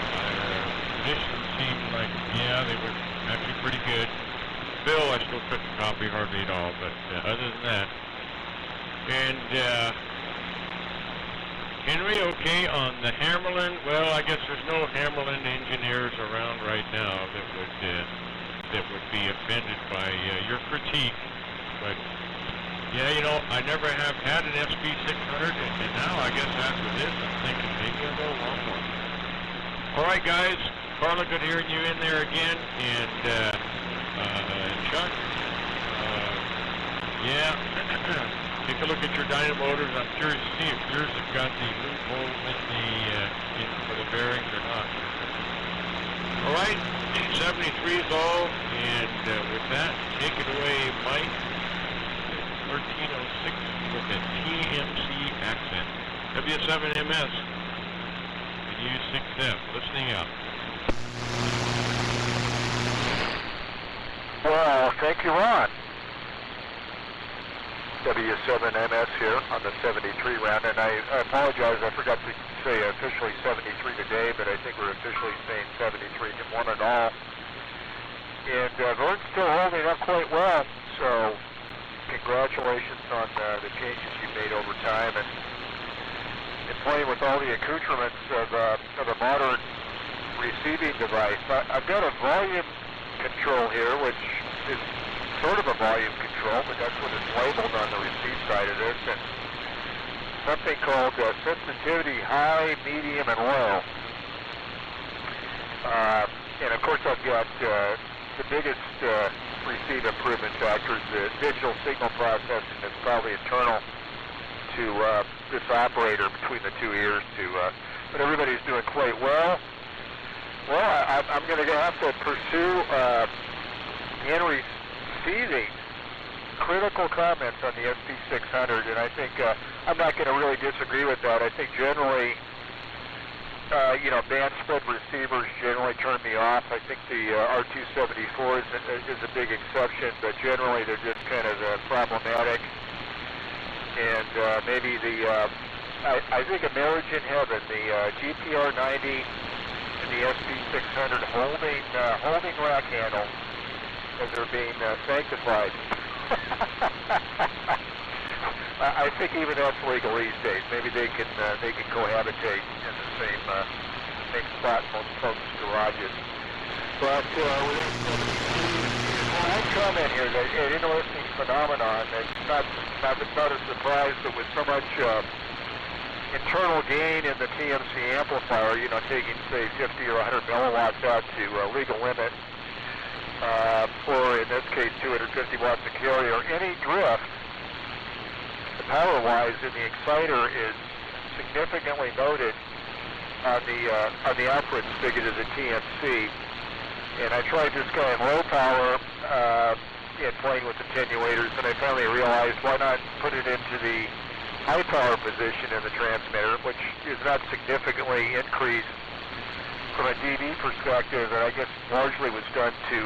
Conditions seemed like, yeah, they were actually pretty good. Bill, I still couldn't copy hardly at all, but other than that. And Henry, okay, on the Hammerlin, well, I guess there's no Hammerlin engineers around right now that would be offended by your critique, but yeah, you know, I never have had an SP600, and now I guess after this I'm thinking maybe I'll go one more. All right, guys, Carla, good hearing you in there again, and Chuck, yeah. Take a look at your dyno motors. I'm curious to see if yours have got the loopholes for the bearings or not. All right, 73 is all, and with that, take it away, Mike. 1306 with a TMC accent. W7MS and U6F. Listening out. Well, thank you, Ron. W7MS here on the 73 round, and I apologize, I forgot to say officially 73 today, but I think we're officially saying 73 in one and all. And Vern's still holding up quite well, so congratulations on the changes you made over time and playing with all the accoutrements of a modern receiving device. I've got a volume control here, which is sort of a volume control, but that's what it's labeled on the receive side of this, and something called sensitivity high, medium, and low. And of course I've got the biggest receive improvement factors, the digital signal processing that's probably internal to this operator between the two ears, but everybody's doing quite well. Well, I'm going to have to pursue Henry's seizing critical comments on the SP600, and I think I'm not going to really disagree with that. I think generally, band split receivers generally turn me off. I think the R274 is a big exception, but generally they're just kind of problematic. And maybe I think a marriage in heaven, the GPR 90 and the SP600 holding rack handle as they're being sanctified. I think even that's legal these days. Maybe they can cohabitate in the same spot in most folks' garages. But one comment here, an interesting phenomenon. It's not a surprise, but with so much internal gain in the TMC amplifier, taking say 50 or 100 milliwatts out to legal limit. or in this case 250 watts of carrier, any drift power-wise in the exciter is significantly noted on the output spigot of the TMC. And I tried this guy in low power and playing with attenuators, and I finally realized why not put it into the high power position in the transmitter, which is not significantly increased from a dB perspective, and I guess largely was done to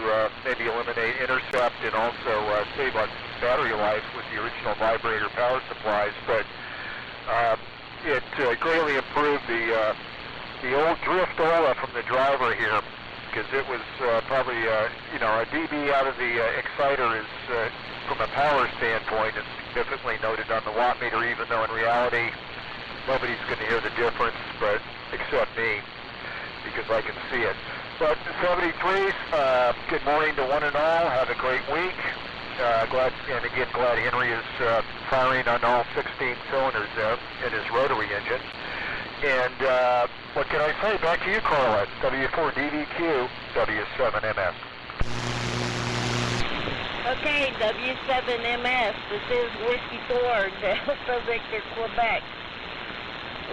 maybe eliminate intercept and also save on battery life with the original vibrator power supplies. But it greatly improved the old drift OLA from the driver here, because it was probably a dB out of the exciter is from a power standpoint is significantly noted on the wattmeter, even though in reality nobody's going to hear the difference, but except me, because I can see it. But 73s, good morning to one and all. Have a great week. Glad Henry is firing on all 16 cylinders in his rotary engine. And what can I say? Back to you, Carla. W4DVQ, W7MS. Okay, W7MS. This is Whiskey 4, Delta Victor, Quebec.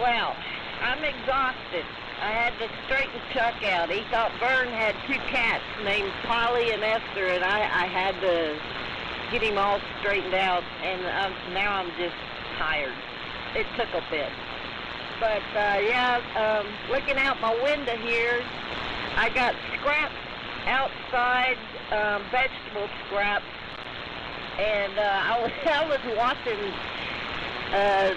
Well, I'm exhausted. I had to straighten Chuck out. He thought Vern had two cats named Polly and Esther, and I had to get him all straightened out, and now I'm just tired. It took a bit. But, looking out my window here, I got scraps outside, vegetable scraps, and I was watching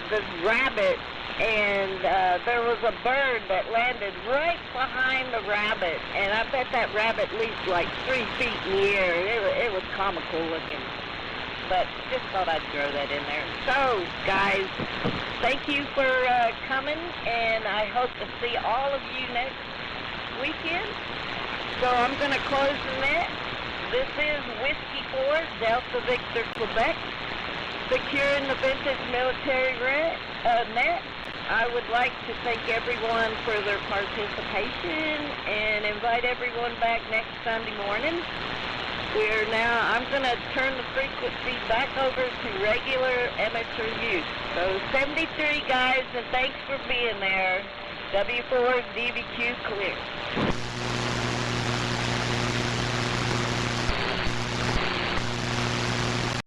this rabbit, and there was a bird that landed right behind the rabbit, and I bet that rabbit leaped like 3 feet in the air. It was comical looking, but just thought I'd throw that in there. So, guys, thank you for coming, and I hope to see all of you next weekend. So I'm going to close the net. This is Whiskey 4, Delta Victor, Quebec, securing the vintage military net. I would like to thank everyone for their participation and invite everyone back next Sunday morning. I'm going to turn the frequency back over to regular amateur use. So 73 guys, and thanks for being there. W4DVQ clear.